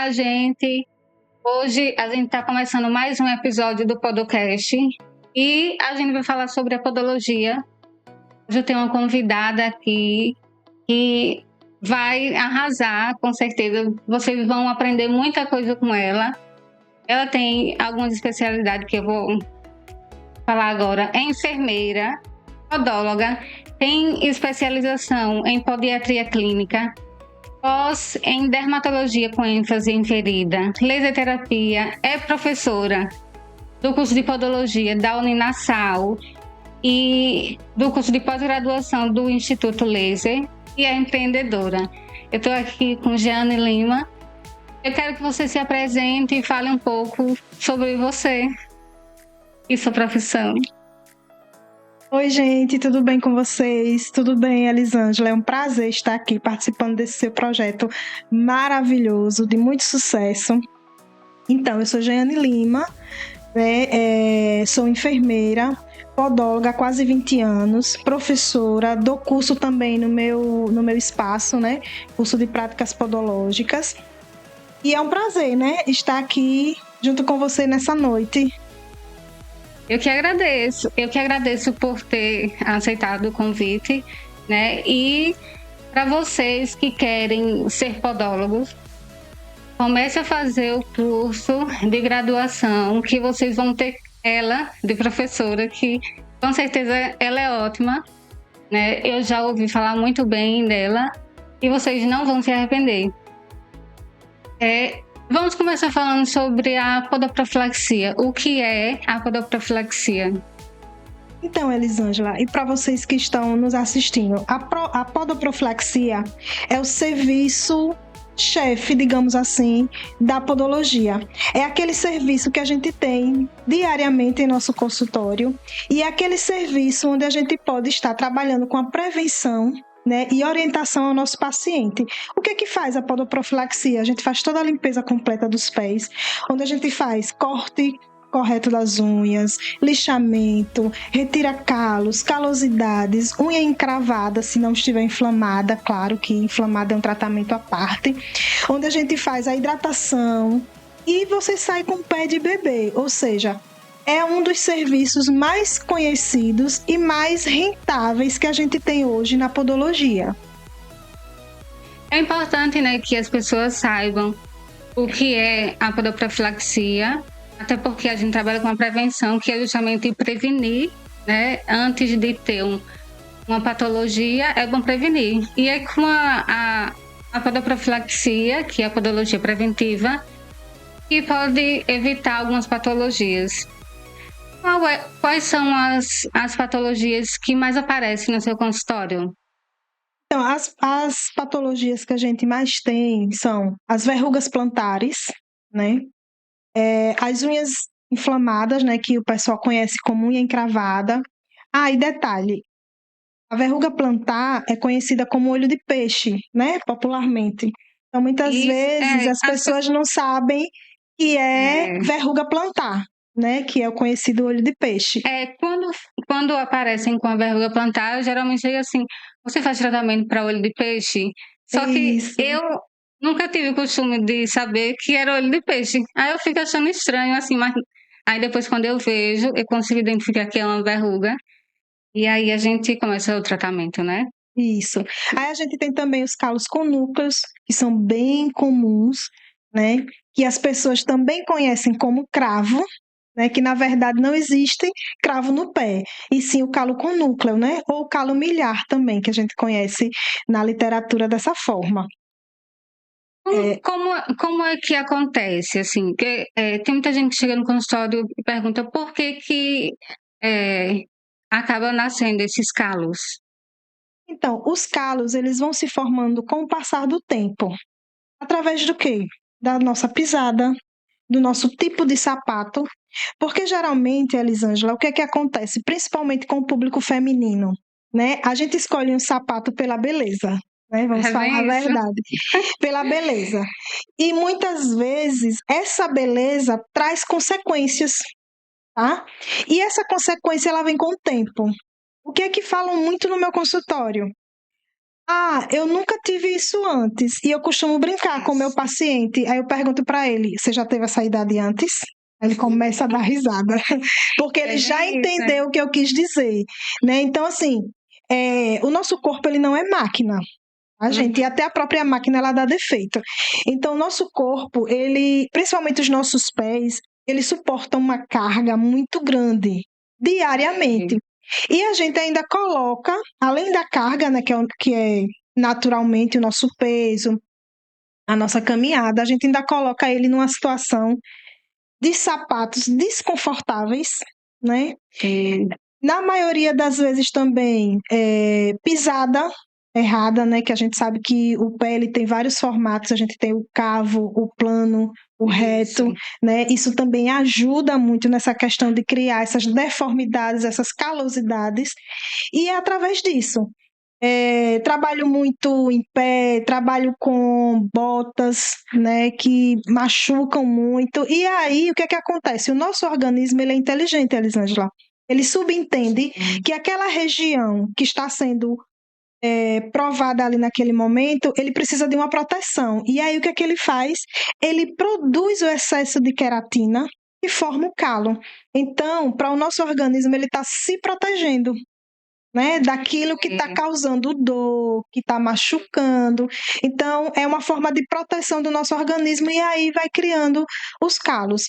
a gente. Hoje a gente está começando mais um episódio do Podcast e a gente vai falar sobre a podologia. Hoje eu tenho uma convidada aqui que vai arrasar, com certeza. Vocês vão aprender muita coisa com ela. Ela tem algumas especialidades que eu vou falar agora. É enfermeira, podóloga, tem especialização em podiatria clínica, pós em dermatologia com ênfase em ferida, laser terapia, é professora do curso de podologia da Uninasal e do curso de pós-graduação do Instituto Laser e é empreendedora. Eu estou aqui com Jeane Lima. Eu quero que você se apresente e fale um pouco sobre você e sua profissão. Oi, gente, tudo bem com vocês? Tudo bem, Elisângela? É um prazer estar aqui participando desse seu projeto maravilhoso, de muito sucesso. Então, eu sou Jeane Lima, né? Sou enfermeira, podóloga há quase 20 anos, professora, dou curso também no meu espaço, né? Curso de práticas podológicas. E é um prazer, né? Estar aqui junto com você nessa noite. Eu que agradeço por ter aceitado o convite, né? E para vocês que querem ser podólogos, comece a fazer o curso de graduação, que vocês vão ter ela de professora, que com certeza ela é ótima, né? Eu já ouvi falar muito bem dela e vocês não vão se arrepender. Vamos começar falando sobre a podoprofilaxia. O que é a podoprofilaxia? Então, Elisângela, e para vocês que estão nos assistindo, a podoprofilaxia é o serviço chefe, digamos assim, da podologia. É aquele serviço que a gente tem diariamente em nosso consultório e é aquele serviço onde a gente pode estar trabalhando com a prevenção, né, e orientação ao nosso paciente. O que é que faz a podoprofilaxia? A gente faz toda a limpeza completa dos pés, onde a gente faz corte correto das unhas, lixamento, retira calos, calosidades, unha encravada se não estiver inflamada, claro que inflamada é um tratamento à parte, onde a gente faz a hidratação e você sai com o pé de bebê, ou seja, é um dos serviços mais conhecidos e mais rentáveis que a gente tem hoje na podologia. É importante, né, que as pessoas saibam o que é a podoprofilaxia, até porque a gente trabalha com a prevenção, que é justamente prevenir, né, antes de ter uma patologia, é bom prevenir. E é com a podoprofilaxia, que é a podologia preventiva, que pode evitar algumas patologias. Quais são as patologias que mais aparecem no seu consultório? Então, as patologias que a gente mais tem são as verrugas plantares, né? As unhas inflamadas, né? Que o pessoal conhece como unha encravada. E detalhe, a verruga plantar é conhecida como olho de peixe, né? Popularmente. Então, muitas vezes as pessoas não sabem que é verruga plantar, né? Que é o conhecido olho de peixe. Quando aparecem com a verruga plantar, eu geralmente digo assim, você faz tratamento para olho de peixe? Só que eu nunca tive o costume de saber que era olho de peixe. Aí eu fico achando estranho, assim, mas aí depois quando eu vejo, eu consigo identificar que é uma verruga. E aí a gente começa o tratamento, né? Isso. Aí a gente tem também os calos com núcleos, que são bem comuns, né? Que as pessoas também conhecem como cravo, né? Que na verdade não existe cravo no pé, e sim o calo com núcleo, né? Ou o calo miliar também, que a gente conhece na literatura dessa forma. Como é que acontece, assim? Tem muita gente que chega no consultório e pergunta por que acaba nascendo esses calos. Então, os calos, eles vão se formando com o passar do tempo. Através do quê? Da nossa pisada, do nosso tipo de sapato. Porque geralmente, Elisângela, o que é que acontece? Principalmente com o público feminino, né? A gente escolhe um sapato pela beleza, né? Vamos falar a verdade. Pela beleza. E muitas vezes essa beleza traz consequências, tá? E essa consequência ela vem com o tempo. O que é que falam muito no meu consultório? Eu nunca tive isso antes. E eu costumo brincar com o meu paciente. Aí eu pergunto para ele: você já teve essa idade antes? Aí ele começa a dar risada, porque ele já entendeu o que eu quis dizer, né? Então, assim, o nosso corpo ele não é máquina, a gente, e até a própria máquina ela dá defeito. Então, o nosso corpo, ele, principalmente os nossos pés, eles suportam uma carga muito grande diariamente. E a gente ainda coloca, além da carga, né, que é naturalmente o nosso peso, a nossa caminhada, a gente ainda coloca ele numa situação de sapatos desconfortáveis, né? Na maioria das vezes também pisada errada, né? Que a gente sabe que o pé ele tem vários formatos, a gente tem o cavo, o plano, o reto, né? Isso também ajuda muito nessa questão de criar essas deformidades, essas calosidades, e é através disso. Trabalho muito em pé, trabalho com botas, né, que machucam muito. E aí, o que é que acontece? O nosso organismo ele é inteligente, Elisângela. Ele subentende que aquela região que está sendo provada ali naquele momento, ele precisa de uma proteção. E aí, o que é que ele faz? Ele produz o excesso de queratina e forma o calo. Então, para o nosso organismo, ele está se protegendo, né, daquilo que está causando dor, que está machucando. Então, é uma forma de proteção do nosso organismo e aí vai criando os calos.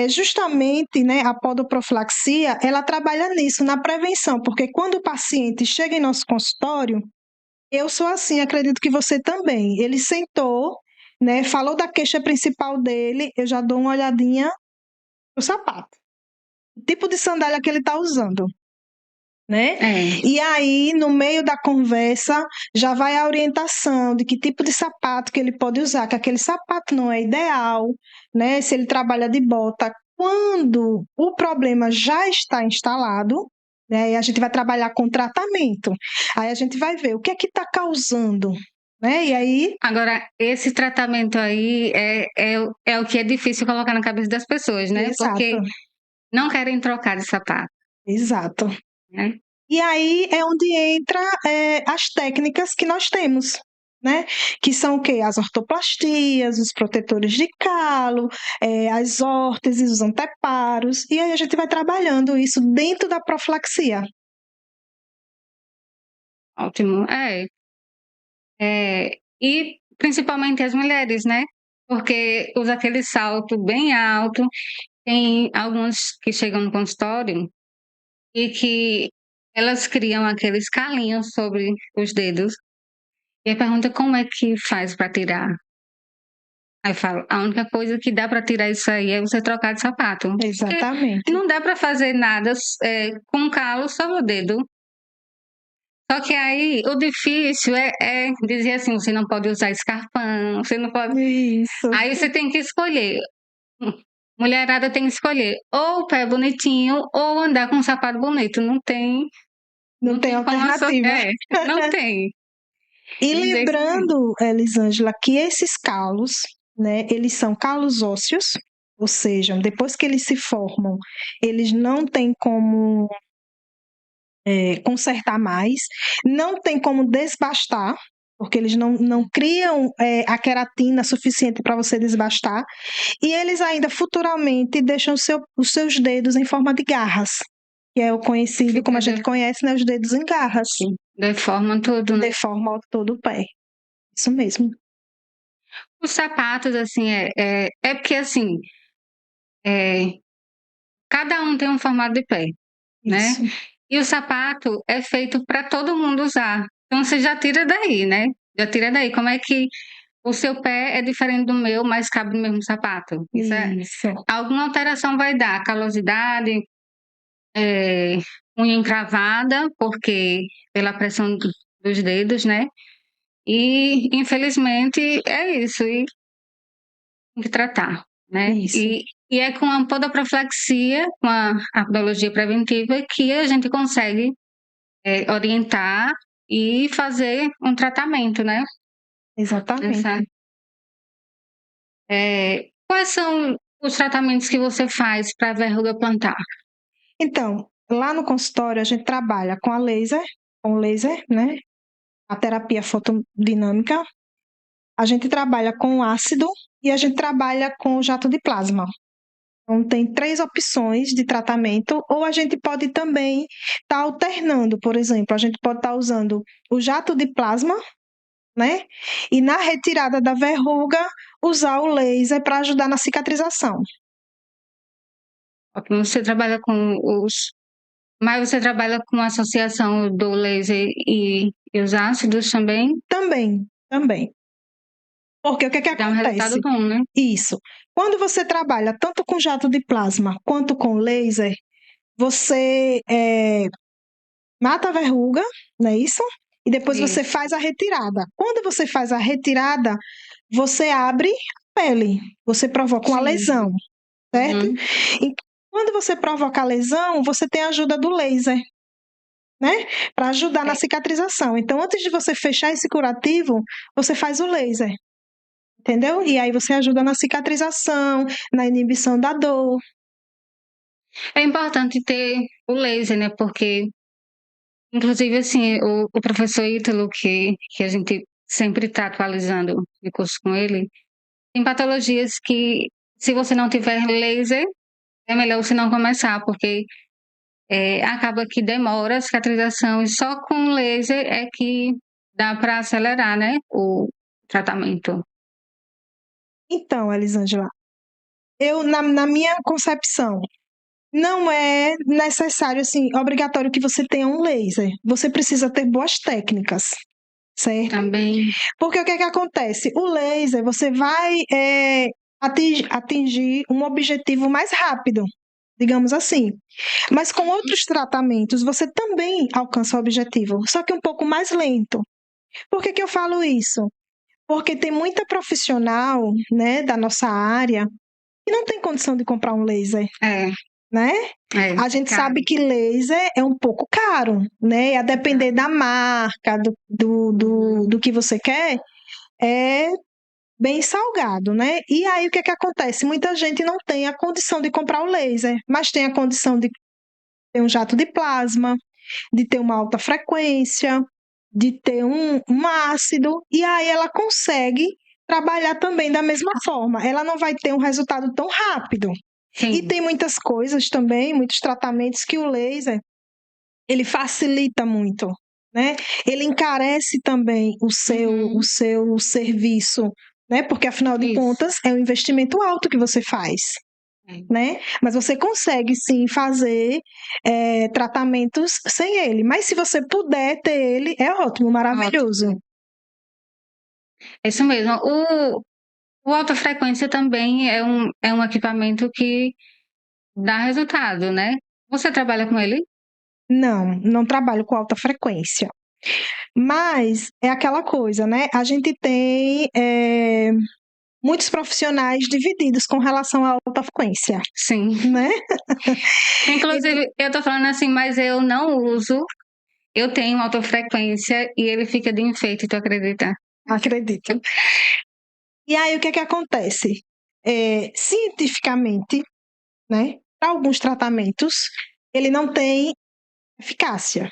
Justamente, né, a podoprofilaxia, ela trabalha nisso, na prevenção, porque quando o paciente chega em nosso consultório, eu sou assim, acredito que você também. Ele sentou, né, falou da queixa principal dele, eu já dou uma olhadinha no sapato. O tipo de sandália que ele está usando, né? E aí, no meio da conversa, já vai a orientação de que tipo de sapato que ele pode usar, que aquele sapato não é ideal, né? Se ele trabalha de bota, quando o problema já está instalado, né? E a gente vai trabalhar com tratamento. Aí a gente vai ver o que é que está causando, né? E aí... Agora, esse tratamento aí é o que é difícil colocar na cabeça das pessoas, né? Exato. Porque não querem trocar de sapato. Exato. Né? E aí é onde entra as técnicas que nós temos, né? Que são o quê? As ortoplastias, os protetores de calo, as órteses, os anteparos, e aí a gente vai trabalhando isso dentro da profilaxia. Ótimo, e principalmente as mulheres, né? Porque usa aquele salto bem alto, tem algumas que chegam no consultório e que elas criam aqueles calinhos sobre os dedos e aí pergunta como é que faz para tirar. Aí eu falo, a única coisa que dá para tirar isso aí é você trocar de sapato. Exatamente. Porque não dá para fazer nada com calo sobre o dedo. Só que aí o difícil é dizer assim, você não pode usar escarpão, você não pode... Isso. Aí você tem que escolher. Mulherada tem que escolher ou o pé bonitinho ou andar com um sapato bonito. Não tem alternativa. Não tem. E lembrando, Elisângela, que esses calos, né, eles são calos ósseos, ou seja, depois que eles se formam, eles não têm como consertar mais, não tem como desbastar, porque eles não criam a queratina suficiente para você desbastar, e eles ainda futuramente deixam os seus dedos em forma de garras, que é o conhecido, como a gente conhece, né, os dedos em garras. Sim, deformam tudo, né? Deformam todo o pé. Isso mesmo. Os sapatos, assim, porque, assim, cada um tem um formato de pé, né? Isso. E o sapato é feito para todo mundo usar. Então, você já tira daí, né? Já tira daí. Como é que o seu pé é diferente do meu, mas cabe no mesmo sapato? Isso. Alguma alteração vai dar. Calosidade, unha encravada, porque pela pressão dos dedos, né? E, infelizmente, é isso. E tem que tratar, né? Isso. E é com a podoprofilaxia, com a podologia preventiva, que a gente consegue orientar e fazer um tratamento, né? Exatamente. Quais são os tratamentos que você faz para verruga plantar? Então, lá no consultório a gente trabalha com o laser, né? a terapia fotodinâmica, a gente trabalha com ácido e a gente trabalha com jato de plasma. Então, tem 3 opções de tratamento, ou a gente pode também estar alternando, por exemplo, a gente pode estar usando o jato de plasma, né? E na retirada da verruga, usar o laser para ajudar na cicatrização. Você trabalha com os. Mas você trabalha com a associação do laser e os ácidos também? Também. Porque o que Dá um resultado acontece? bom, né? Isso. Quando você trabalha tanto com jato de plasma quanto com laser, você mata a verruga, não é isso? E depois você Isso. faz a retirada. Quando você faz a retirada, você abre a pele, você provoca uma Sim. lesão, certo? Uhum. E quando você provoca a lesão, você tem a ajuda do laser, né? Para ajudar na cicatrização. Então, antes de você fechar esse curativo, você faz o laser. Entendeu? E aí você ajuda na cicatrização, na inibição da dor. É importante ter o laser, né? Porque, inclusive, assim, o professor Ítalo, que a gente sempre está atualizando o curso com ele, tem patologias que, se você não tiver laser, é melhor você não começar, porque acaba que demora a cicatrização e só com laser é que dá para acelerar, né? O tratamento. Então, Elisângela, na minha concepção, não é necessário, assim, obrigatório que você tenha um laser. Você precisa ter boas técnicas, certo? Também. Porque o que acontece? O laser, você vai atingir um objetivo mais rápido, digamos assim. Mas com outros tratamentos, você também alcança o objetivo, só que um pouco mais lento. Por que eu falo isso? Porque tem muita profissional, né, da nossa área que não tem condição de comprar um laser, né? A gente sabe que laser é um pouco caro, né? A depender da marca, do que você quer, é bem salgado, né? E aí o que acontece? Muita gente não tem a condição de comprar o laser, mas tem a condição de ter um jato de plasma, de ter uma alta frequência, de ter um ácido, e aí ela consegue trabalhar também da mesma forma. Ela não vai ter um resultado tão rápido. Sim. E tem muitas coisas também, muitos tratamentos que o laser, ele facilita muito, né? Ele encarece também o seu serviço, né? Porque afinal de contas é um investimento alto que você faz. Né? Mas você consegue sim fazer tratamentos sem ele. Mas se você puder ter ele, é ótimo, maravilhoso. Ótimo. É isso mesmo. O alta frequência também é um equipamento que dá resultado, né? Você trabalha com ele? Não trabalho com alta frequência. Mas é aquela coisa, né? A gente tem muitos profissionais divididos com relação à alta frequência. Sim. Né? Inclusive, eu tô falando assim, mas eu não uso. Eu tenho alta frequência e ele fica de enfeite, tu acredita? Acredito. E aí, o que acontece? Cientificamente, né? Para alguns tratamentos, ele não tem eficácia,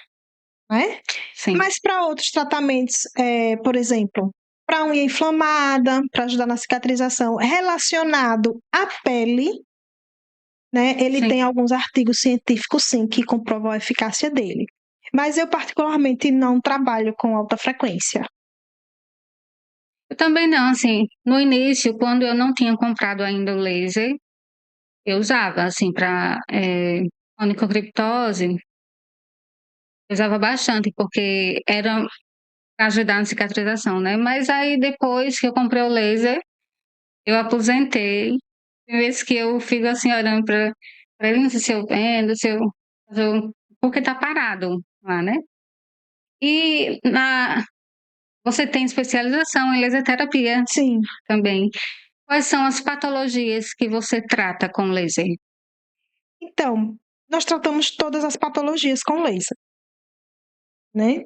né? Sim. Mas para outros tratamentos, por exemplo, para unha inflamada, para ajudar na cicatrização, relacionado à pele, né? Ele Sim. tem alguns artigos científicos, sim, que comprovam a eficácia dele. Mas eu, particularmente, não trabalho com alta frequência. Eu também não, assim, no início, quando eu não tinha comprado ainda o laser, eu usava, assim, para onicocriptose, eu usava bastante, porque era para ajudar na cicatrização, né? Mas aí, depois que eu comprei o laser, eu aposentei. Tem vezes que eu fico, assim, olhando para ele, não sei se eu vendo, porque tá parado lá, né? E você tem especialização em laser terapia. Sim. Também. Quais são as patologias que você trata com laser? Então, nós tratamos todas as patologias com laser, né?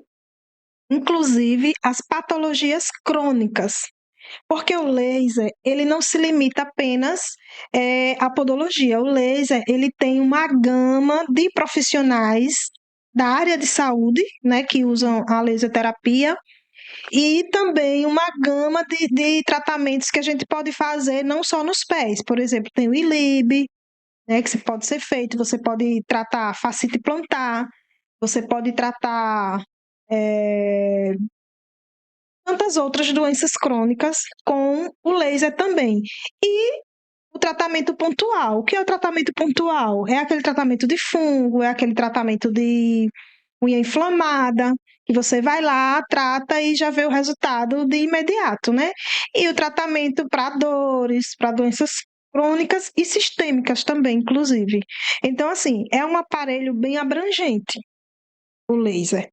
Inclusive as patologias crônicas, porque o laser, ele não se limita apenas à podologia. O laser, ele tem uma gama de profissionais da área de saúde, né, que usam a laser terapia, E também uma gama de tratamentos que a gente pode fazer não só nos pés. Por exemplo, tem o ILIB, né, que pode ser feito, você pode tratar fascite plantar, você pode tratar tantas outras doenças crônicas com o laser também. E o tratamento pontual. O que é o tratamento pontual? É aquele tratamento de fungo, é aquele tratamento de unha inflamada, que você vai lá, trata e já vê o resultado de imediato, né? E o tratamento para dores, para doenças crônicas e sistêmicas também, inclusive. Então, assim, é um aparelho bem abrangente, o laser,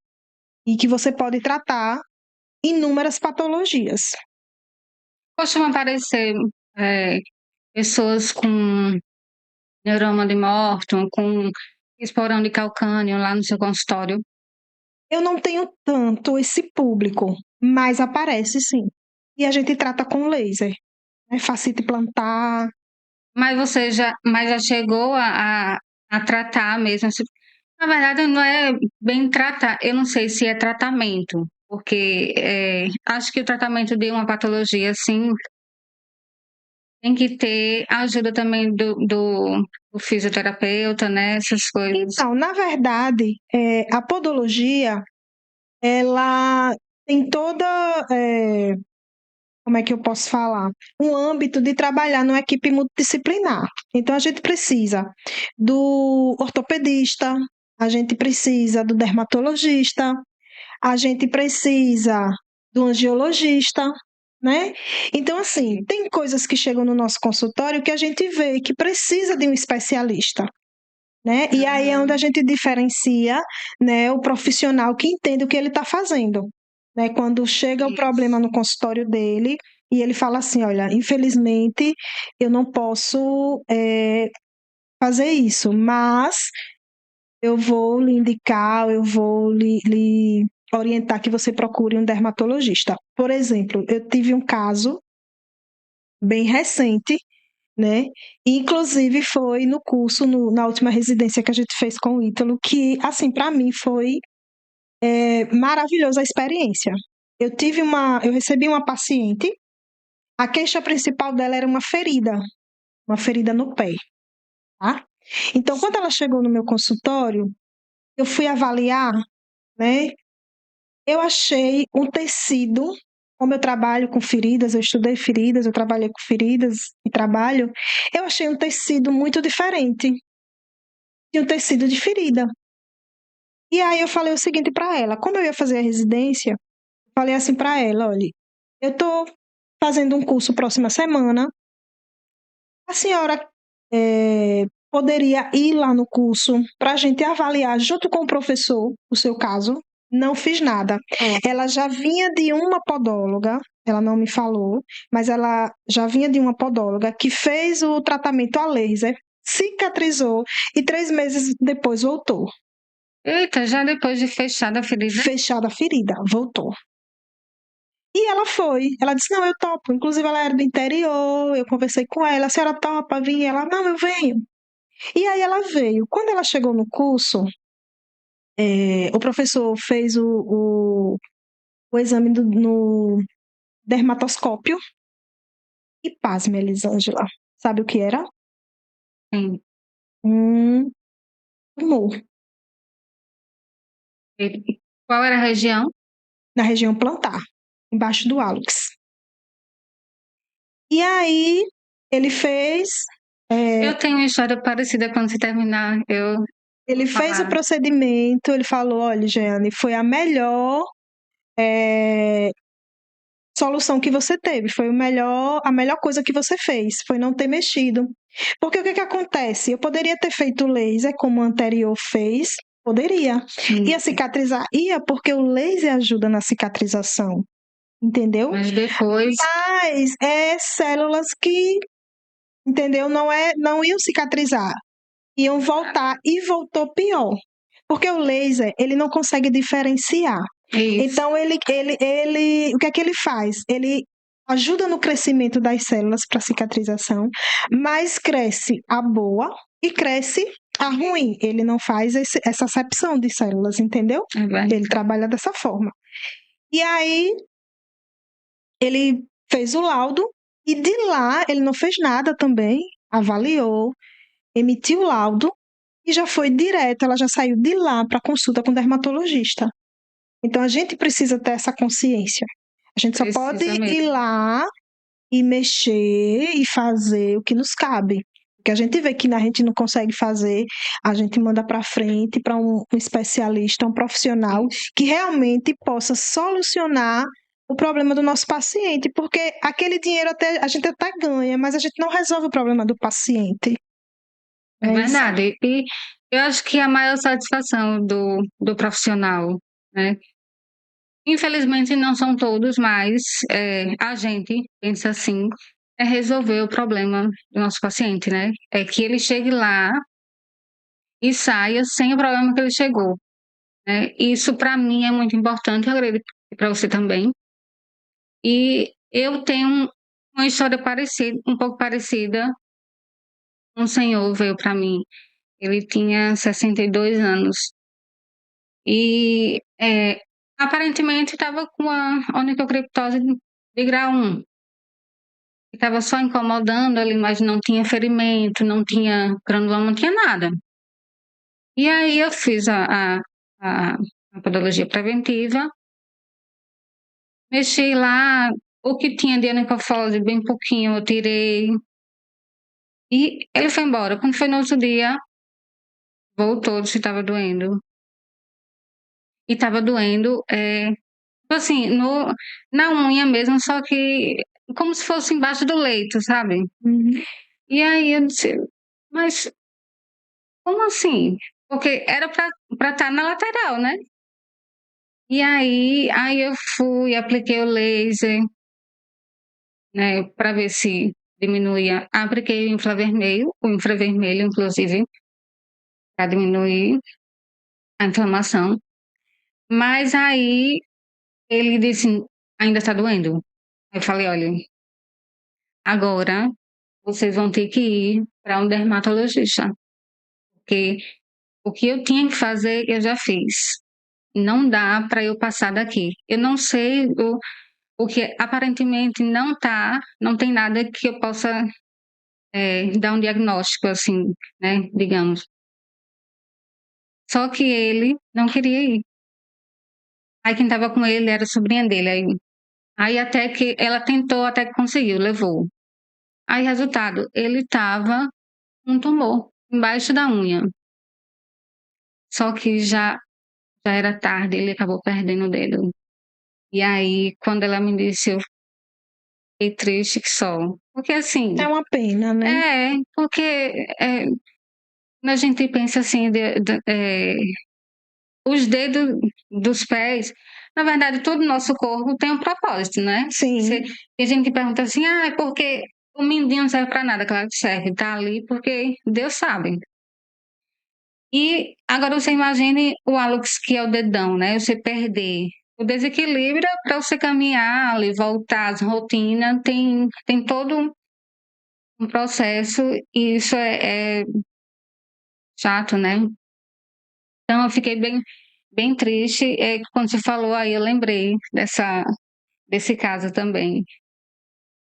e que você pode tratar inúmeras patologias. Costuma aparecer pessoas com neuroma de Morton, com esporão de calcânio lá no seu consultório? Eu não tenho tanto esse público, mas aparece sim. E a gente trata com laser, né? Fascite plantar. Mas você já chegou a tratar mesmo? Na verdade, não é bem tratar, eu não sei se é tratamento, porque acho que o tratamento de uma patologia, assim, tem que ter a ajuda também do fisioterapeuta, né? Essas coisas. Então, na verdade, a podologia, ela tem toda, como é que eu posso falar? Um âmbito de trabalhar numa equipe multidisciplinar. Então, a gente precisa do ortopedista, a gente precisa do dermatologista, a gente precisa do angiologista, né? Então, assim, tem coisas que chegam no nosso consultório que a gente vê que precisa de um especialista, né? E aí é onde a gente diferencia, né, o profissional que entende o que ele está fazendo, né? Quando chega o problema no consultório dele e ele fala assim, olha, infelizmente eu não posso fazer isso, mas eu vou lhe indicar, eu vou lhe orientar que você procure um dermatologista. Por exemplo, eu tive um caso bem recente, né? Inclusive foi no curso, na última residência que a gente fez com o Ítalo, que, assim, para mim foi maravilhosa a experiência. Eu recebi uma paciente, a queixa principal dela era uma ferida no pé, tá? Então, quando ela chegou no meu consultório, eu fui avaliar, né? Eu achei um tecido, como eu trabalho com feridas, eu estudei feridas, eu trabalhei com feridas e trabalho, eu achei um tecido muito diferente de um tecido de ferida. E aí eu falei o seguinte para ela, como eu ia fazer a residência, falei assim para ela, olha, eu estou fazendo um curso próxima semana, a senhora poderia ir lá no curso para a gente avaliar junto com o professor o seu caso? Não fiz nada. Ela já vinha de uma podóloga, ela não me falou, mas ela já vinha de uma podóloga que fez o tratamento a laser, cicatrizou e 3 meses depois voltou. Eita, já depois de fechada a ferida? Fechada a ferida, voltou. E ela foi, ela disse, não, eu topo. Inclusive ela era do interior, eu conversei com ela, a senhora topa vir? Ela, não, eu venho. E aí ela veio. Quando ela chegou no curso, o professor fez o exame no dermatoscópio e pasme, Elisângela. Sabe o que era? Sim. Um tumor. Qual era a região? Na região plantar, embaixo do hálux. E aí ele fez... Eu tenho uma história parecida quando você terminar. Ele fez o procedimento, ele falou, olha, Jeane, foi a melhor solução que você teve, foi a melhor coisa que você fez, foi não ter mexido. Porque o que acontece? Eu poderia ter feito laser, como o anterior fez, poderia. Ia cicatrizar? Ia, porque o laser ajuda na cicatrização, entendeu? Mas depois... Mas células que, entendeu? Não iam cicatrizar, iam voltar, e voltou pior. Porque o laser, ele não consegue diferenciar. Isso. Então, ele, o que é que ele faz? Ele ajuda no crescimento das células para cicatrização, mas cresce a boa e cresce a ruim. Ele não faz essa acepção de células, entendeu? Ele trabalha dessa forma. E aí ele fez o laudo e de lá ele não fez nada também, avaliou, emitiu o laudo e já foi direto, ela já saiu de lá para consulta com o dermatologista. Então a gente precisa ter essa consciência. A gente só pode ir lá e mexer e fazer o que nos cabe. Porque a gente vê que a gente não consegue fazer, a gente manda para frente para um especialista, um profissional que realmente possa solucionar o problema do nosso paciente, porque aquele dinheiro a gente até ganha, mas a gente não resolve o problema do paciente. É verdade. E eu acho que a maior satisfação do profissional, né? Infelizmente não são todos, mas a gente pensa assim, é resolver o problema do nosso paciente, né? É que ele chegue lá e saia sem o problema que ele chegou, né? Isso para mim é muito importante, eu acredito que para você também. E eu tenho uma história parecida, um pouco parecida. Um senhor veio para mim, ele tinha 62 anos e aparentemente estava com a onicocriptose de grau 1. Estava só incomodando ali, mas não tinha ferimento, não tinha granuloma, não tinha nada. E aí eu fiz a podologia preventiva, mexi lá, o que tinha de anicofose, bem pouquinho, eu tirei. E ele foi embora. Quando foi no outro dia, voltou, disse que estava doendo. E estava doendo, assim, na unha mesmo, só que como se fosse embaixo do leito, sabe? Uhum. E aí eu disse, mas como assim? Porque era para estar na lateral, né? E aí eu fui, apliquei o laser, né, para ver se diminuía. Apliquei o infravermelho, inclusive, para diminuir a inflamação. Mas aí ele disse, ainda está doendo. Eu falei, olha, agora vocês vão ter que ir para um dermatologista, porque o que eu tinha que fazer eu já fiz. Não dá para eu passar daqui. Eu não sei o que aparentemente não tem nada que eu possa dar um diagnóstico assim, né, digamos. Só que ele não queria ir. Aí quem estava com ele era a sobrinha dele. Aí até que ela tentou, até que conseguiu, levou. Aí resultado, ele estava com um tumor embaixo da unha. Só que já era tarde, ele acabou perdendo o dedo. E aí, quando ela me disse, eu fiquei triste que só. Porque assim. É uma pena, né? Porque quando a gente pensa assim, os dedos dos pés, na verdade, todo o nosso corpo tem um propósito, né? Sim. Tem gente que pergunta assim, é porque o mindinho não serve para nada, claro que serve, tá ali porque Deus sabe. E agora você imagine o hálux, que é o dedão, né? Você perder. O desequilíbrio para você caminhar ali, voltar às rotinas, tem todo um processo e isso é chato, né? Então eu fiquei bem triste. Quando você falou aí, eu lembrei desse caso também.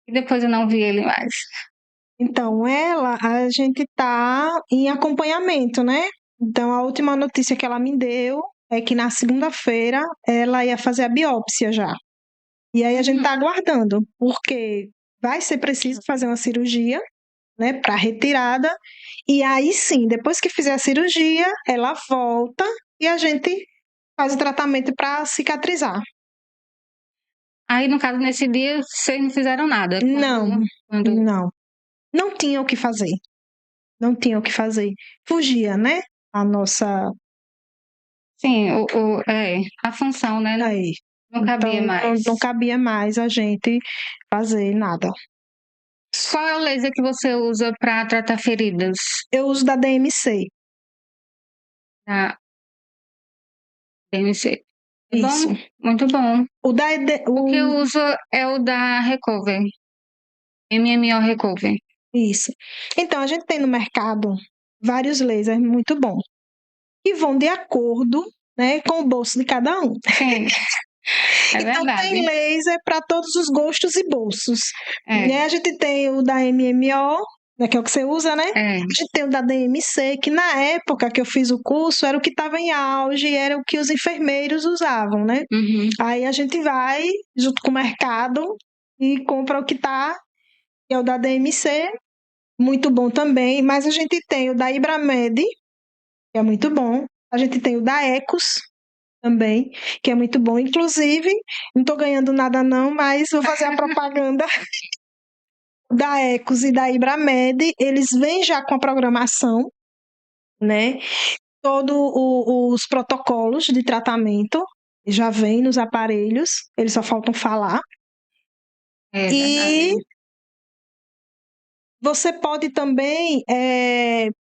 E depois eu não vi ele mais. Então, a gente está em acompanhamento, né? Então, a última notícia que ela me deu é que na segunda-feira ela ia fazer a biópsia já. E aí a gente está aguardando, porque vai ser preciso fazer uma cirurgia, né, para retirada. E aí sim, depois que fizer a cirurgia, ela volta e a gente faz o tratamento para cicatrizar. Aí, no caso, nesse dia, vocês não fizeram nada? Não. Não tinha o que fazer. Não tinha o que fazer. Fugia, né? A nossa... Sim, a função, né? Aí. Não cabia mais. Não cabia mais a gente fazer nada. Qual é o laser que você usa para tratar feridas? Eu uso da DMC. Da DMC. Isso. Bom, muito bom. O que eu uso é o da Recover. MMO Recover. Isso. Então, a gente tem no mercado vários lasers muito bons, que vão de acordo, né, com o bolso de cada um. Sim. É Então verdade. tem laser para todos os gostos e bolsos. É, Né? A gente tem o da MMO, né, que é o que você usa, né? é. A gente tem o da DMC, que na época que eu fiz o curso era o que estava em auge, era o que os enfermeiros usavam, né? Uhum. Aí a gente vai junto com o mercado e compra o que tá, que é o da DMC, muito bom também, mas a gente tem o da Ibramed, que é muito bom. A gente tem o da Ecos também, que é muito bom. Inclusive, não estou ganhando nada não, mas vou fazer a propaganda da Ecos e da Ibramed. Eles vêm já com a programação, né? Todos os protocolos de tratamento já vêm nos aparelhos, eles só faltam falar. É E verdade. você pode também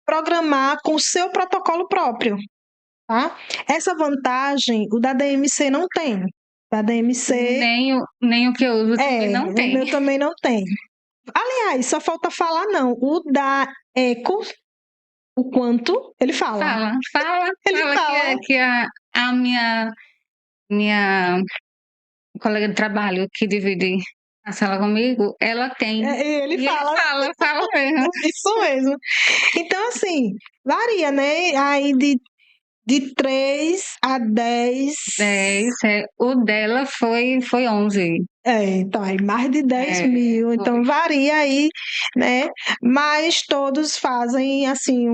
programar com o seu protocolo próprio, tá? Essa vantagem o da DMC não tem. Da DMC, Nem o que eu uso também não o tem. meu também não tem. Aliás, só falta falar não. O da Eco, o quanto, ele fala. Ele Fala fala. que a minha colega de trabalho que divide a sala comigo, ela tem. Ele E fala. ele fala mesmo. Isso mesmo. Então, assim, varia, né? Aí de 3 a 10. 10, o dela foi 11. Então, aí mais de 10 É, mil. Então, foi. varia aí, né? Mas todos fazem, assim,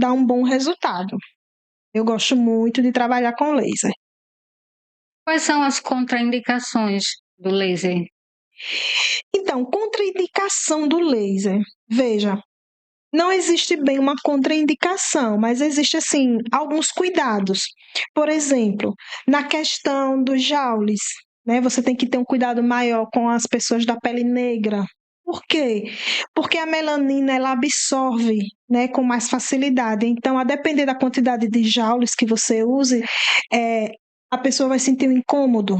dá um bom resultado. Eu gosto muito de trabalhar com laser. Quais são as contraindicações do laser? Então, contraindicação do laser. Veja, não existe bem uma contraindicação, mas existe assim alguns cuidados. Por exemplo, na questão dos joules, né? Você tem que ter um cuidado maior com as pessoas da pele negra. Por quê? Porque a melanina ela absorve, né, com mais facilidade. Então, a depender da quantidade de joules que você use, a pessoa vai sentir um incômodo.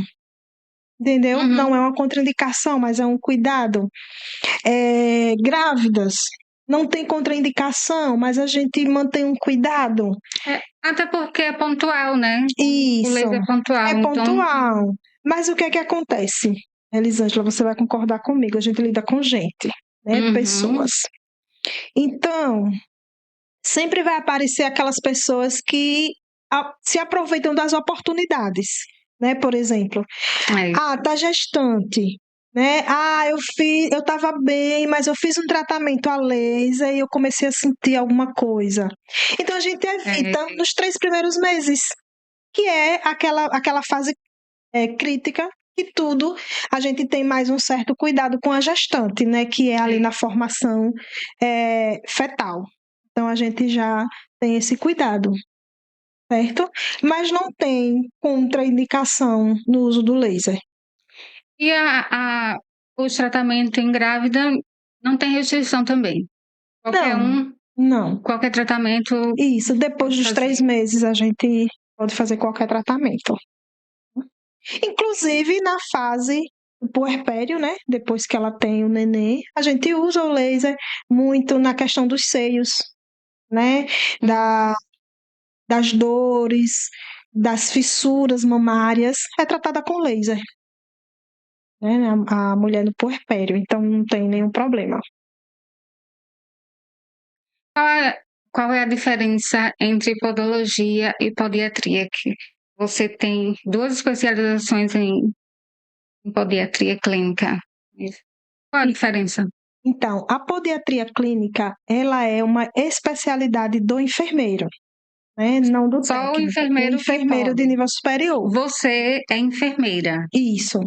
Entendeu? Uhum. Não é uma contraindicação, mas é um cuidado. Grávidas, não tem contraindicação, mas a gente mantém um cuidado. Até porque é pontual, né? O Isso, laser é pontual, é então pontual. Mas o que é que acontece? Elisângela, você vai concordar comigo, a gente lida com gente, né? Uhum. Pessoas. Então, sempre vai aparecer aquelas pessoas que se aproveitam das oportunidades, né? Por exemplo, tá gestante, né? Eu estava bem, mas eu fiz um tratamento a laser e eu comecei a sentir alguma coisa. Então a gente evita nos 3 primeiros meses, que é aquela fase crítica, que tudo a gente tem mais um certo cuidado com a gestante, né? Que é ali na formação fetal. Então a gente já tem esse cuidado, certo? Mas não tem contraindicação no uso do laser. E o tratamento em grávida não tem restrição também. Qualquer tratamento. Isso, depois dos 3 meses a gente pode fazer qualquer tratamento. Inclusive na fase do puerpério, né? Depois que ela tem o neném, a gente usa o laser muito na questão dos seios, né? Das dores, das fissuras mamárias, é tratada com laser. Né? A mulher no puerpério, então não tem nenhum problema. Qual é a diferença entre podologia e podiatria? Que você tem 2 especializações em podiatria clínica. Qual a diferença? Então, a podiatria clínica, ela é uma especialidade do enfermeiro, né? Não do Só técnico. o enfermeiro, o enfermeiro de nível superior. Você é enfermeira. Isso.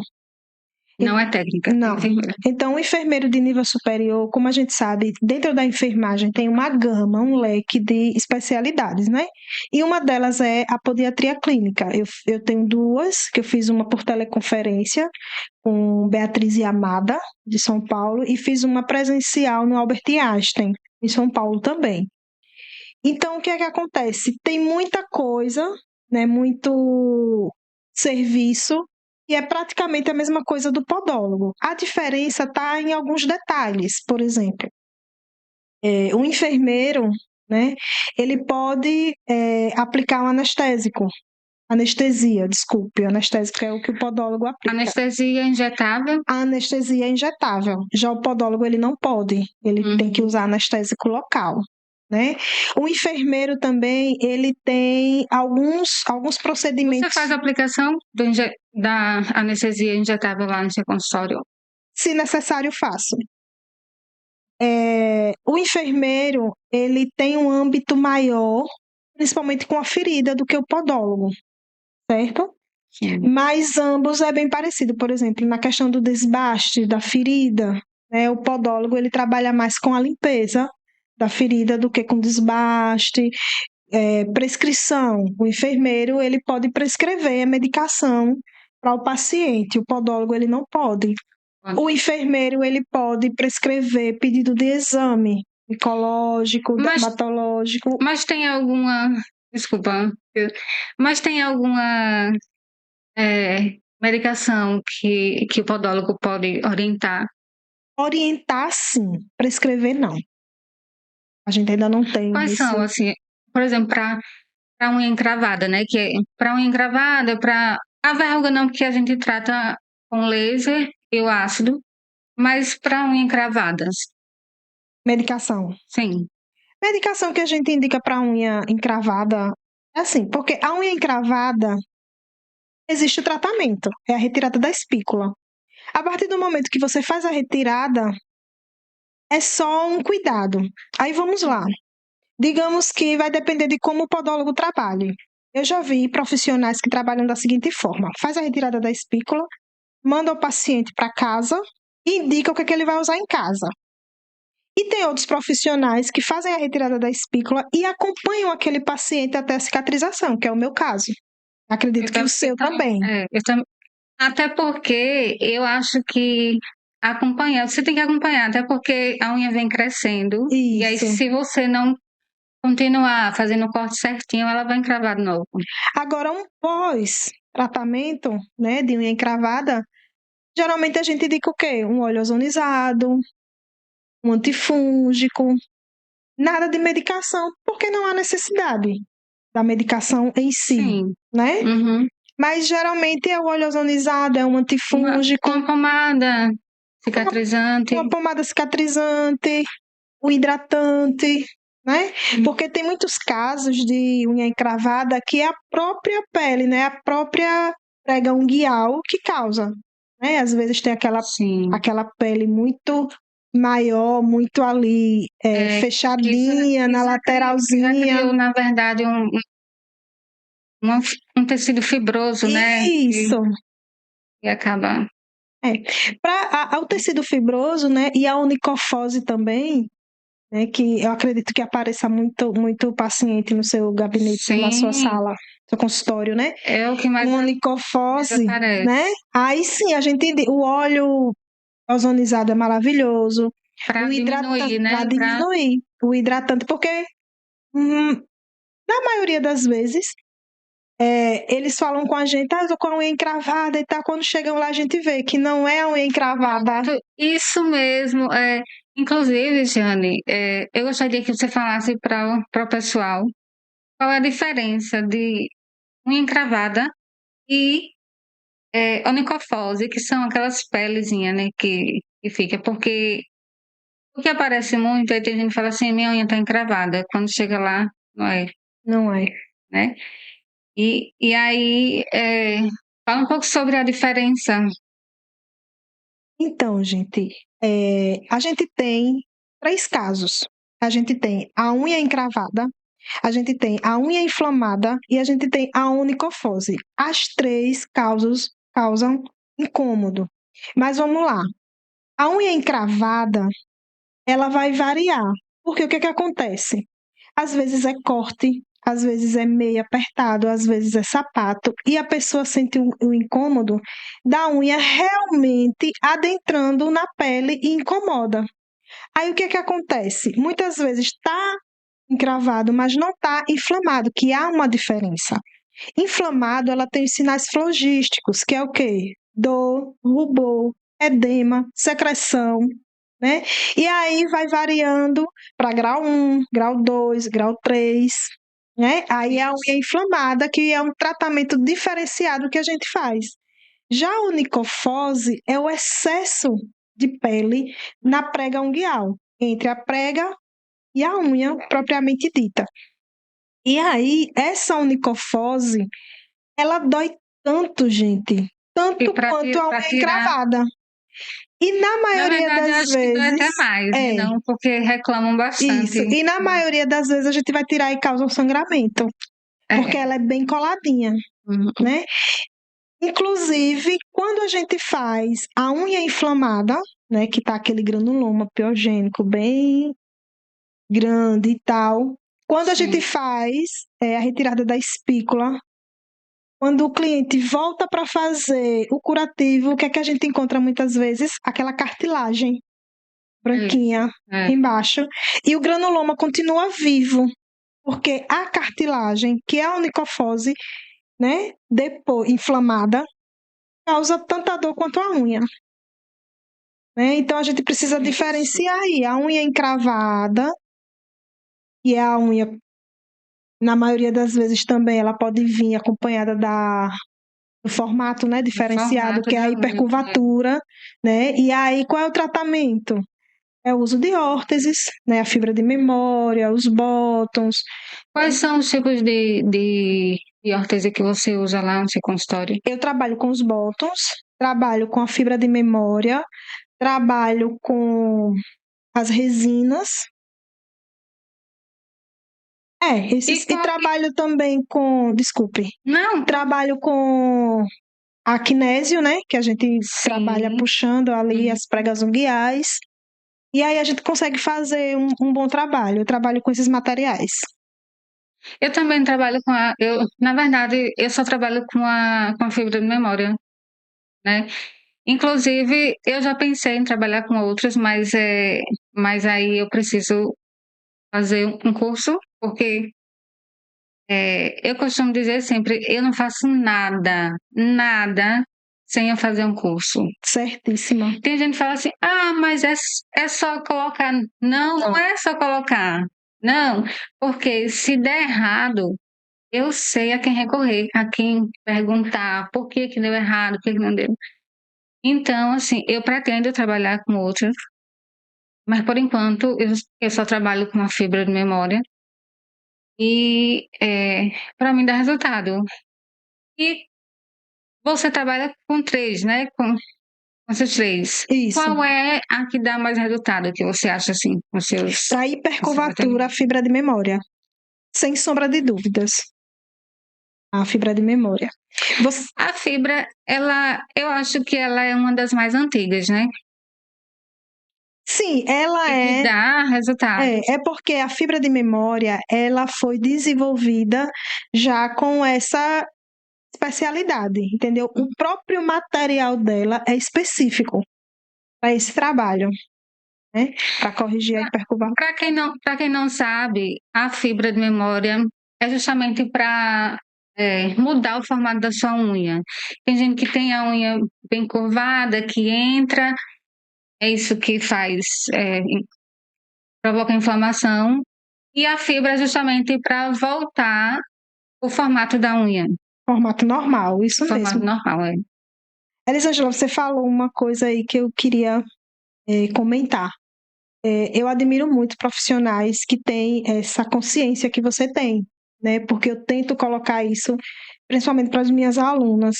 Não é técnica. Não. É enfermeira. Então, o enfermeiro de nível superior, como a gente sabe, dentro da enfermagem tem uma gama, um leque de especialidades, né? E uma delas é a podiatria clínica. Eu tenho 2, que eu fiz uma por teleconferência com Beatriz e Amada, de São Paulo, e fiz uma presencial no Albert Einstein, em São Paulo também. Então, o que é que acontece? Tem muita coisa, né? Muito serviço, e é praticamente a mesma coisa do podólogo. A diferença está em alguns detalhes. Por exemplo, o enfermeiro, né? Ele pode aplicar um anestésico, Anestesia, desculpe, anestésico é o que o podólogo aplica. Anestesia injetável? A anestesia é injetável. Já o podólogo, ele não pode. Ele tem que usar anestésico local, né? O enfermeiro também, ele tem alguns procedimentos. Você faz a aplicação da anestesia injetável lá no seu consultório? Se necessário, faço. O enfermeiro, ele tem um âmbito maior, principalmente com a ferida, do que o podólogo, certo? Sim. Mas ambos é bem parecido. Por exemplo, na questão do desbaste, da ferida, né, o podólogo ele trabalha mais com a limpeza da ferida do que com desbaste, prescrição. O enfermeiro ele pode prescrever a medicação para o paciente, o podólogo ele não pode. O enfermeiro ele pode prescrever pedido de exame micológico, dermatológico. Mas tem alguma... Desculpa. Mas tem alguma medicação que o podólogo pode orientar? Orientar, sim. Prescrever, não. A gente ainda não tem. Quais são, assim, por exemplo, para unha encravada, né? Que para unha encravada, para a verruga não, porque a gente trata com laser e o ácido, mas para unha encravadas. Medicação. Sim. Medicação que a gente indica para unha encravada é assim, porque a unha encravada existe o tratamento, é a retirada da espícula. A partir do momento que você faz a retirada, é só um cuidado. Aí vamos lá. Digamos que vai depender de como o podólogo trabalhe. Eu já vi profissionais que trabalham da seguinte forma: faz a retirada da espícula, manda o paciente para casa e indica o que ele vai usar em casa. E tem outros profissionais que fazem a retirada da espícula e acompanham aquele paciente até a cicatrização, que é o meu caso. Acredito que o seu também. Até porque eu acho que você tem que acompanhar, até porque a unha vem crescendo. Isso. E aí, se você não continuar fazendo o corte certinho, ela vai encravar de novo. Agora, um pós-tratamento, né, de unha encravada, geralmente a gente indica o quê? Um óleo ozonizado, um antifúngico, nada de medicação, porque não há necessidade da medicação em si, Sim. né? Uhum. Mas geralmente é o óleo ozonizado, é um antifúngico. Uma pomada cicatrizante. Uma pomada cicatrizante, o hidratante, né? Porque tem muitos casos de unha encravada que é a própria pele, né? A própria prega unguial que causa, né? Às vezes tem aquela pele muito maior, muito ali, fechadinha, na lateralzinha. Criou, na verdade, um tecido fibroso, né? Isso. E acaba... Para o tecido fibroso, né? E a onicofose também, né, que eu acredito que apareça muito paciente no seu gabinete, Sim. Na sua sala, no seu consultório, né? É o que mais onicofose, né? Aí sim, a gente entende. O óleo ozonizado é maravilhoso. Para diminuir, né? Para diminuir o hidratante, porque na maioria das vezes eles falam com a gente, eu tô com a unha encravada e tal. Quando chegam lá, a gente vê que não é a unha encravada. Isso mesmo. Inclusive, Jane, eu gostaria que você falasse para o pessoal qual é a diferença de unha encravada e onicofose, que são aquelas pelezinhas, né, que fica. Porque o que aparece muito é que a gente fala assim, minha unha está encravada. Quando chega lá, não é. Não é. Né? E aí, fala um pouco sobre a diferença. Então, gente, a gente tem 3 casos. A gente tem a unha encravada, a gente tem a unha inflamada e a gente tem a onicofose. As 3 causam incômodo. Mas vamos lá. A unha encravada, ela vai variar. Porque o que acontece? Às vezes é corte, às vezes é meio apertado, às vezes é sapato, e a pessoa sente o incômodo da unha realmente adentrando na pele e incomoda. Aí o que acontece? Muitas vezes está encravado, mas não está inflamado, que há uma diferença. Inflamado, ela tem os sinais flogísticos, que é o quê? Dor, rubor, edema, secreção, né? E aí vai variando para grau 1, grau 2, grau 3, né? Aí a Isso. unha inflamada, que é um tratamento diferenciado que a gente faz. Já a onicofose é o excesso de pele na prega unguial, entre a prega e a unha propriamente dita. E aí, essa onicofose, ela dói tanto, gente, E tanto para quanto a unha tirar, encravada. E na na maioria verdade, eu das acho que dói até vezes, mais, né? é Não, porque reclamam isso. bastante. E na maioria das vezes a gente vai tirar e causa um sangramento, porque É. ela é bem coladinha, Uhum. né? Inclusive, quando a gente faz a unha inflamada, né, que tá aquele granuloma piogênico bem grande e tal, quando a Sim. gente faz a retirada da espícula, quando o cliente volta para fazer o curativo, o que é que a gente encontra muitas vezes? Aquela cartilagem branquinha É. embaixo, e o granuloma continua vivo, porque a cartilagem, que é a onicofose, né, depois inflamada, causa tanta dor quanto a unha. Né? Então a gente precisa diferenciar aí a unha encravada, que é a unha, na maioria das vezes também, ela pode vir acompanhada do formato, né, diferenciado, Formato que é a da unha. hipercurvatura, né? E aí qual é o tratamento? É o uso de órteses, né, a fibra de memória, os bottoms. Quais são os tipos de órtese que você usa lá no seu consultório? Eu trabalho com os bottoms, trabalho com a fibra de memória, trabalho com as resinas. E trabalho também com, desculpe, Não, trabalho com a kinésio, né, que a gente trabalha sim. puxando ali as pregas unguiais, e aí a gente consegue fazer um bom trabalho. Eu trabalho com esses materiais. Eu também trabalho na verdade, eu só trabalho com a fibra de memória, né? Inclusive, eu já pensei em trabalhar com outras, mas aí eu preciso fazer um curso, porque eu costumo dizer sempre, eu não faço nada sem eu fazer um curso. Certíssima. Tem gente que fala assim, mas é só colocar. Não, não é só colocar. Não, porque se der errado, eu sei a quem recorrer, a quem perguntar por que que deu errado, por que que não deu. Então, assim, eu pretendo trabalhar com outras, mas por enquanto eu só trabalho com a fibra de memória e para mim dá resultado. E você trabalha com três, né? Com essas três. Isso. Qual é a que dá mais resultado que você acha assim com seus? Para hipercurvatura, a fibra de memória. Sem sombra de dúvidas. A fibra de memória. A fibra, eu acho que ela é uma das mais antigas, né? Sim, ela E que dá resultado. É porque a fibra de memória, ela foi desenvolvida já com essa especialidade, entendeu? O próprio material dela é específico para esse trabalho, né? Para corrigir a hipercurvatura. Para quem não sabe, a fibra de memória é justamente para mudar o formato da sua unha. Tem gente que tem a unha bem curvada, que entra, é isso que provoca inflamação, e a fibra é justamente para voltar o formato da unha. Formato normal, isso Formato mesmo. normal, é. Elisângela, você falou uma coisa aí que eu queria comentar. Eu admiro muito profissionais que têm essa consciência que você tem, né? Porque eu tento colocar isso, principalmente para as minhas alunas.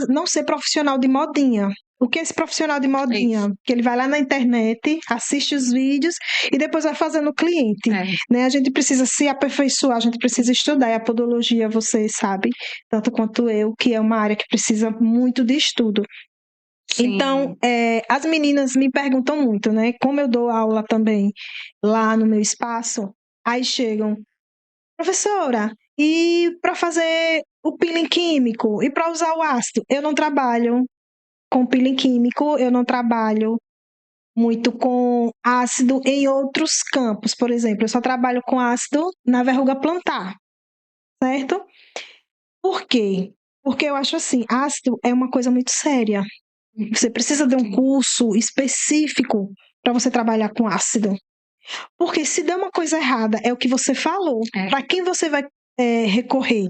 Não ser profissional de modinha. O que é esse profissional de modinha? Que ele vai lá na internet, assiste os vídeos e depois vai fazendo o cliente. Né? A gente precisa se aperfeiçoar, a gente precisa estudar. E a podologia, você sabe, tanto quanto eu, que é uma área que precisa muito de estudo. Sim. Então, as meninas me perguntam muito, né? Como eu dou aula também lá no meu espaço, aí chegam, professora, e para fazer o peeling químico e para usar o ácido, eu não trabalho com peeling químico, eu não trabalho muito com ácido em outros campos, por exemplo, eu só trabalho com ácido na verruga plantar, certo? Por quê? Porque eu acho assim, ácido é uma coisa muito séria. Você precisa de um curso específico para você trabalhar com ácido. Porque se der uma coisa errada, é o que você falou. É. Para quem você vai recorrer?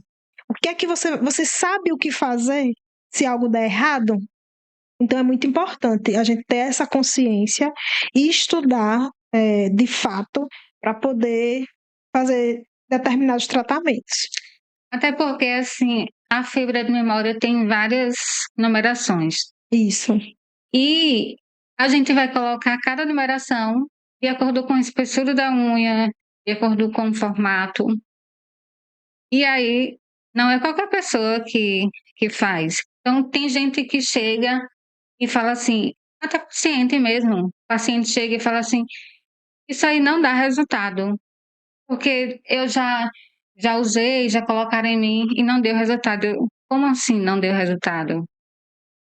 O que é que você sabe o que fazer se algo der errado? Então é muito importante a gente ter essa consciência e estudar de fato para poder fazer determinados tratamentos. Até porque, assim, a fibra de memória tem várias numerações. Isso. E a gente vai colocar cada numeração de acordo com a espessura da unha, de acordo com o formato. E aí, não é qualquer pessoa que faz. Então, tem gente que chega e fala assim, até paciente mesmo. O paciente chega e fala assim, isso aí não dá resultado. Porque eu já usei, já colocaram em mim e não deu resultado. Como assim não deu resultado?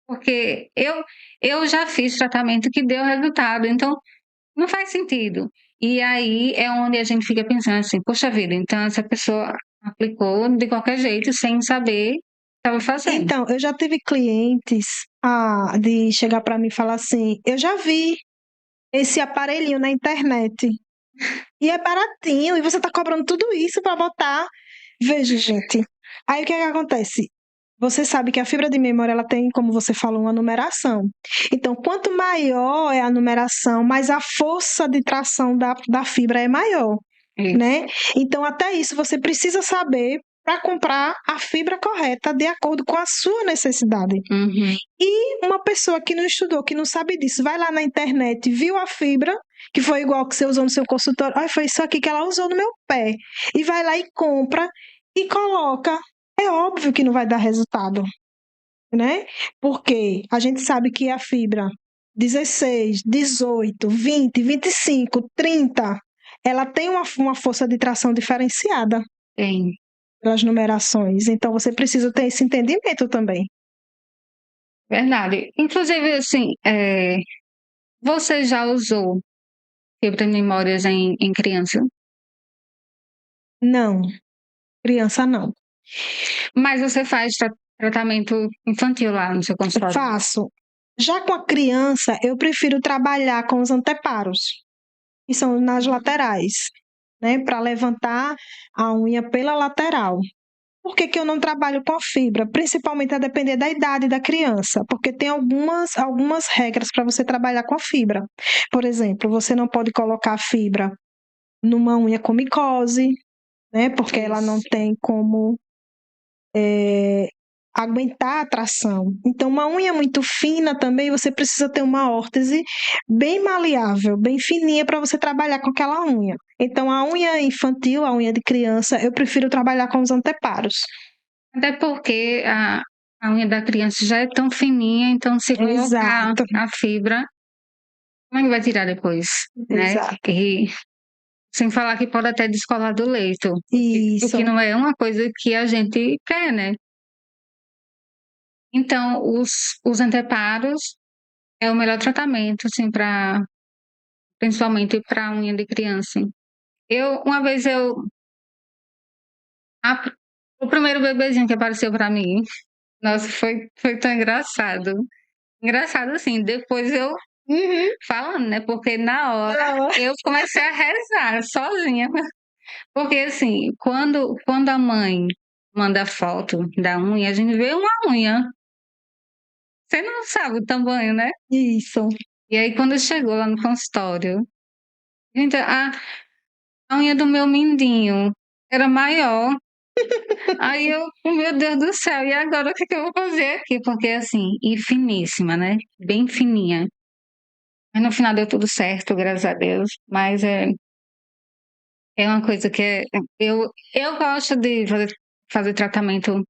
Porque eu já fiz tratamento que deu resultado, então não faz sentido. E aí é onde a gente fica pensando assim, poxa vida, então essa pessoa aplicou de qualquer jeito, sem saber o que estava fazendo. Então, eu já tive clientes de chegar para mim e falar assim, eu já vi esse aparelhinho na internet. E é baratinho, e você tá cobrando tudo isso para botar. Veja, gente. Aí o que é que acontece? Você sabe que a fibra de memória ela tem, como você falou, uma numeração. Então, quanto maior é a numeração, mais a força de tração da fibra é maior, Isso. né? Então, até isso você precisa saber para comprar a fibra correta de acordo com a sua necessidade. Uhum. E uma pessoa que não estudou, que não sabe disso, vai lá na internet, viu a fibra, que foi igual que você usou no seu consultório, foi isso aqui que ela usou no meu pé, e vai lá e compra e coloca. É óbvio que não vai dar resultado, né? Porque a gente sabe que a fibra 16, 18, 20, 25, 30, ela tem uma força de tração diferenciada. Tem. Pelas numerações. Então você precisa ter esse entendimento também. Verdade. Inclusive, assim, você já usou fibra de memórias em criança? Não, criança não. Mas você faz tratamento infantil lá no seu consultório? Faço. Já com a criança, eu prefiro trabalhar com os anteparos, que são nas laterais, né? Para levantar a unha pela lateral. Por que que eu não trabalho com a fibra? Principalmente a depender da idade da criança, porque tem algumas regras para você trabalhar com a fibra. Por exemplo, você não pode colocar a fibra numa unha com micose, né? Porque ela não tem como aguentar a tração. Então, uma unha muito fina também, você precisa ter uma órtese bem maleável, bem fininha para você trabalhar com aquela unha. Então, a unha infantil, a unha de criança, eu prefiro trabalhar com os anteparos. Até porque a unha da criança já é tão fininha, então se colocar Exato. a fibra, como é que vai tirar depois, né? Exato. E sem falar que pode até descolar do leito, o Isso. que não é uma coisa que a gente quer, né? Então, os anteparos é o melhor tratamento, assim, principalmente para unha de criança. Uma vez o primeiro bebezinho que apareceu para mim, nossa, foi tão engraçado. Engraçado assim, depois eu falando, né? Porque na hora eu comecei a rezar sozinha. Porque assim, quando a mãe manda foto da unha, a gente vê uma unha. Você não sabe o tamanho, né? Isso. E aí quando chegou lá no consultório, gente, a unha do meu mindinho era maior. Aí meu Deus do céu, e agora o que eu vou fazer aqui? Porque assim, e finíssima, né? Bem fininha. Mas no final deu tudo certo, graças a Deus. Mas é uma coisa que eu gosto de fazer tratamento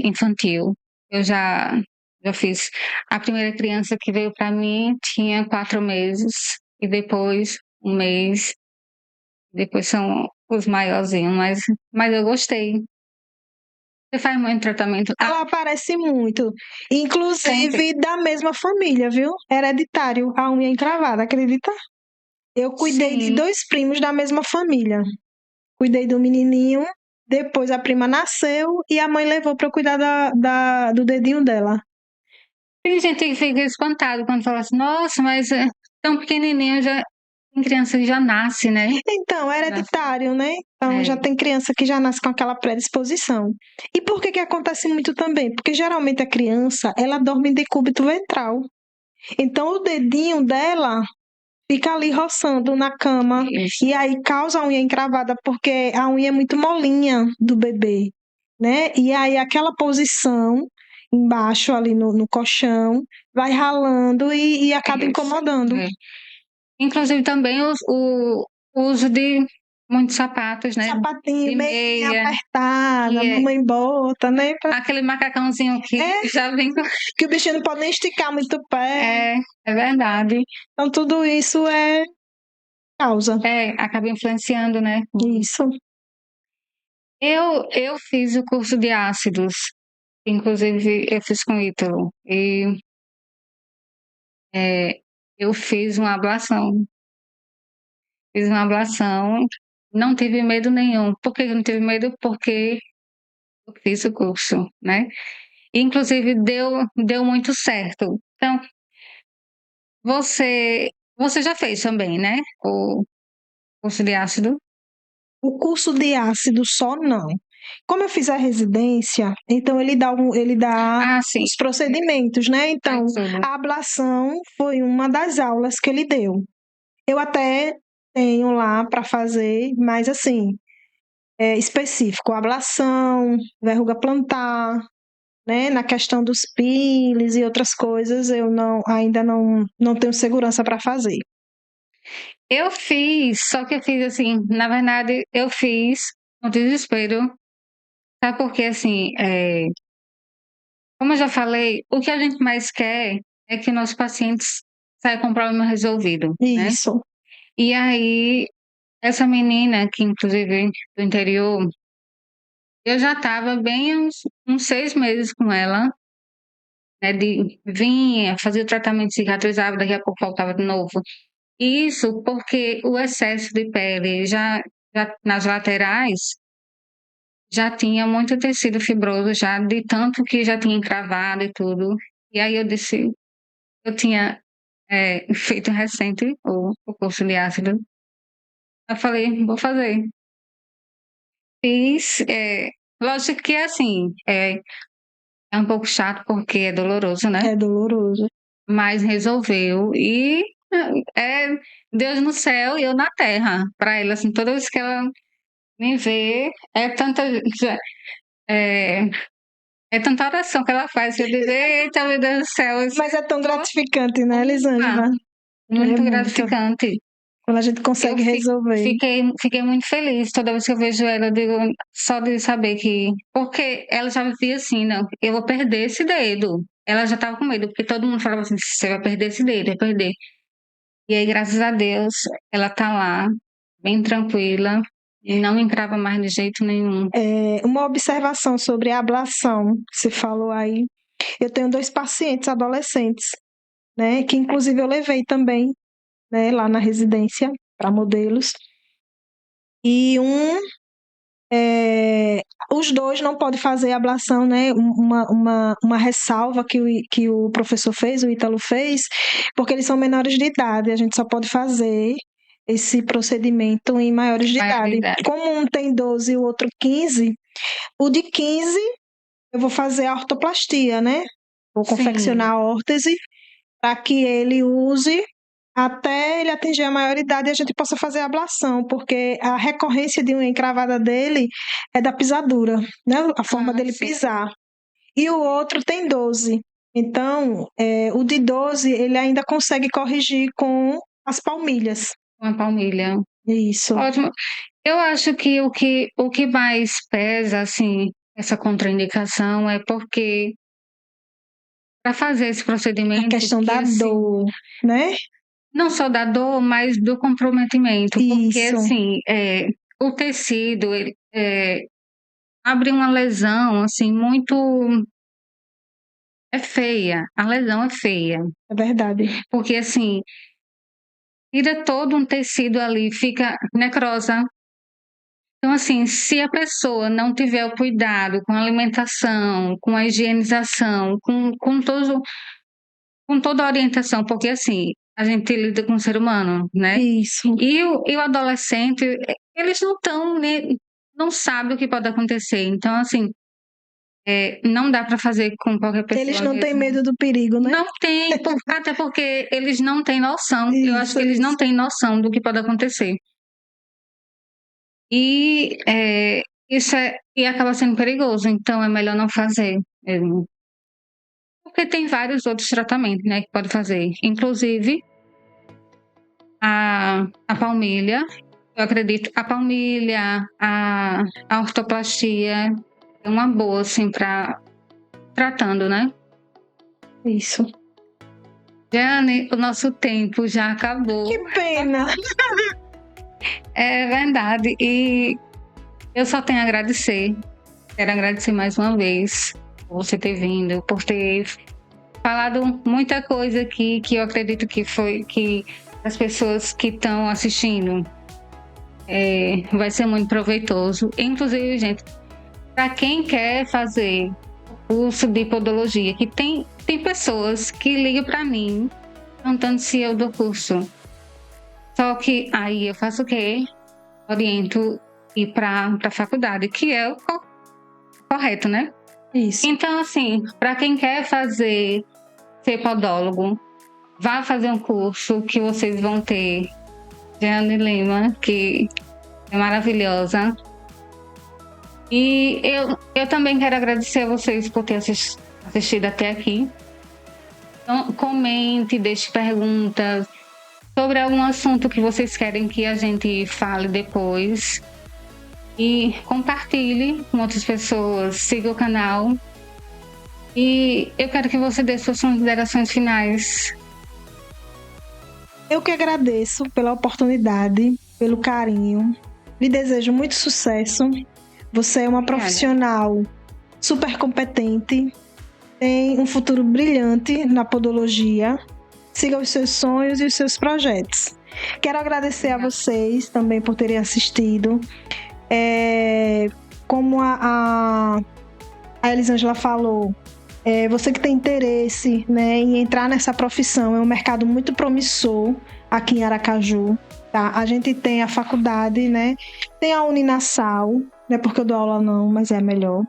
infantil. Eu já fiz. A primeira criança que veio para mim tinha 4 meses, e depois 1 mês. Depois são os maiorzinhos, mas eu gostei. Você faz muito tratamento? Ela aparece muito. Inclusive Sempre. da mesma família, viu? Hereditário, a unha encravada, acredita? Eu cuidei de Sim. 2 primos da mesma família. Cuidei do menininho, depois a prima nasceu e a mãe levou para eu cuidar do dedinho dela. Tem gente que fica espantado quando fala assim, nossa, mas é tão pequenininho já. Tem criança que já nasce, né? Então, é hereditário, né? Então, já tem criança que já nasce com aquela predisposição. E por que acontece muito também? Porque geralmente a criança, ela dorme em decúbito ventral. Então, o dedinho dela fica ali roçando na cama. Isso. E aí causa a unha encravada, porque a unha é muito molinha do bebê, né? E aí aquela posição embaixo ali no colchão vai ralando e acaba incomodando. É. Inclusive também o uso de muitos sapatos, né? Sapatinho de meio meia, apertada, que é- mamãe bota, né? aquele macacãozinho que já vem com... Que o bichinho não pode nem esticar muito o pé. É verdade. Então tudo isso é causa. Acaba influenciando, né? Isso. Eu fiz o curso de ácidos, inclusive eu fiz com o Ítalo, e eu fiz uma ablação. Fiz uma ablação, não tive medo nenhum. Por que eu não tive medo? Porque eu fiz o curso, né? Inclusive deu muito certo. Então, você já fez também, né? O curso de ácido? O curso de ácido só não. Como eu fiz a residência, então ele dá os procedimentos, né? Então, a ablação foi uma das aulas que ele deu. Eu até tenho lá para fazer, mas assim, específico, ablação, verruga plantar, né? Na questão dos pires e outras coisas, eu ainda não tenho segurança para fazer. Eu fiz, só que eu fiz assim, na verdade, eu fiz no desespero. Sabe por quê? Assim, como eu já falei, o que a gente mais quer é que nossos pacientes saiam com o problema resolvido, né? Isso. E aí, essa menina, que inclusive do interior, eu já estava bem uns 6 meses com ela, né? Vinha, fazia o tratamento, cicatrizava, daqui a pouco voltava de novo. Isso porque o excesso de pele já nas laterais já tinha muito tecido fibroso, já de tanto que já tinha encravado e tudo. E aí eu disse, eu tinha feito recente o curso de ácido. Eu falei, vou fazer. Fiz, lógico que assim, é um pouco chato porque é doloroso, né? É doloroso. Mas resolveu e é Deus no céu e eu na terra. Para ela, assim, toda vez que ela me vê, é tanta oração que ela faz que eu digo, eita, meu Deus do céu. Mas é tão gratificante, né, Elisângela? Muito gratificante. Quando a gente consegue resolver. Fiquei muito feliz toda vez que eu vejo ela, eu digo, só de saber que... Porque ela já vivia assim, não, eu vou perder esse dedo. Ela já estava com medo, porque todo mundo falava assim, você vai perder esse dedo, vai perder. E aí, graças a Deus, ela tá lá, bem tranquila, e não encrava mais de jeito nenhum. Uma observação sobre a ablação, que você falou aí. Eu tenho 2 pacientes adolescentes, né, que inclusive eu levei também, né, lá na residência para modelos. E os 2 não podem fazer ablação, né? Uma ressalva que o professor fez, o Ítalo fez, porque eles são menores de idade, a gente só pode fazer esse procedimento em maiores de idade. Como um tem 12 e o outro 15, o de 15 eu vou fazer a ortoplastia, né? Vou confeccionar a órtese para que ele use até ele atingir a maioridade e a gente possa fazer a ablação, porque a recorrência de uma encravada dele é da pisadura, né? A forma dele pisar. E o outro tem 12. Então, o de 12, ele ainda consegue corrigir com as palmilhas. Com a palmilha. Isso. Ótimo. Eu acho que o que mais pesa, assim, essa contraindicação é porque para fazer esse procedimento... A questão da dor, né? Não só da dor, mas do comprometimento. Porque, Isso. assim, o tecido ele, abre uma lesão, assim, muito... É feia. A lesão é feia. É verdade. Porque, assim, tira todo um tecido ali, fica necrosa. Então, assim, se a pessoa não tiver o cuidado com a alimentação, com a higienização, com toda a orientação, porque, assim, a gente lida com o ser humano, né? Isso. E o adolescente, eles não sabem o que pode acontecer. Então, assim, não dá para fazer com qualquer pessoa. Eles não têm mesmo. medo do perigo, né? Não tem, até porque eles não têm noção. Eu acho que eles não têm noção do que pode acontecer. E e acaba sendo perigoso, então é melhor não fazer mesmo. Porque tem vários outros tratamentos, né, que pode fazer. Inclusive, a palmilha, eu acredito, a palmilha, a ortoplastia é uma boa, assim, para tratando, né? Isso. Jane, o nosso tempo já acabou. Que pena! É verdade. E eu só tenho a agradecer. Quero agradecer mais uma vez por você ter vindo, por ter falado muita coisa aqui que eu acredito que as pessoas que estão assistindo vai ser muito proveitoso. Inclusive, gente, para quem quer fazer curso de podologia, que tem pessoas que ligam para mim perguntando se eu dou curso. Só que aí eu faço o quê? Oriento ir para a faculdade, que é o correto, né? Isso. Então, assim, para quem quer ser podólogo, vá fazer um curso que vocês vão ter. Jane Lima, que é maravilhosa. E eu também quero agradecer a vocês por ter assistido até aqui. Então, comente, deixe perguntas sobre algum assunto que vocês querem que a gente fale depois. E compartilhe com outras pessoas, siga o canal. E eu quero que você dê suas considerações finais. Eu que agradeço pela oportunidade, pelo carinho. Lhe desejo muito sucesso. Você é uma profissional super competente, tem um futuro brilhante na podologia. Siga os seus sonhos e os seus projetos. Quero agradecer a vocês também por terem assistido. Como a Elisângela falou, você que tem interesse, né, em entrar nessa profissão, é um mercado muito promissor aqui em Aracaju. Tá? A gente tem a faculdade, né? Tem a Uninasal, não é porque eu dou aula não, mas é melhor.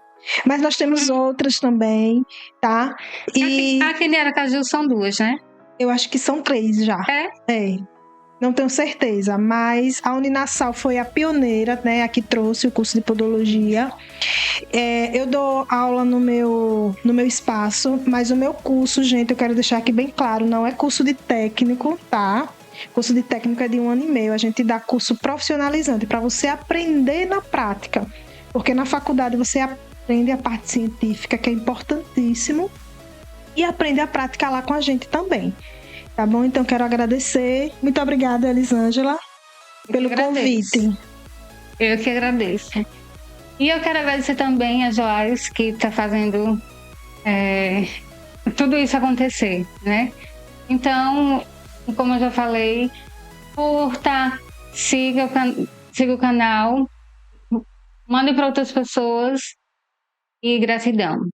Mas nós temos outras também, tá? E aqui em Aracaju são 2, né? Eu acho que são 3 já. É. Não tenho certeza, mas a Uninasal foi a pioneira, né? A que trouxe o curso de podologia. Eu dou aula no meu espaço, mas o meu curso, gente, eu quero deixar aqui bem claro, não é curso de técnico, tá? Curso de técnico é de 1 ano e meio. A gente dá curso profissionalizante para você aprender na prática. Porque na faculdade você aprende a parte científica, que é importantíssimo, e aprende a prática lá com a gente também. Tá bom? Então quero agradecer. Muito obrigada, Elisângela, pelo convite. Eu que agradeço. E eu quero agradecer também a Joás, que está fazendo tudo isso acontecer, né? Então, como eu já falei, curta, siga o canal, mande para outras pessoas e gratidão.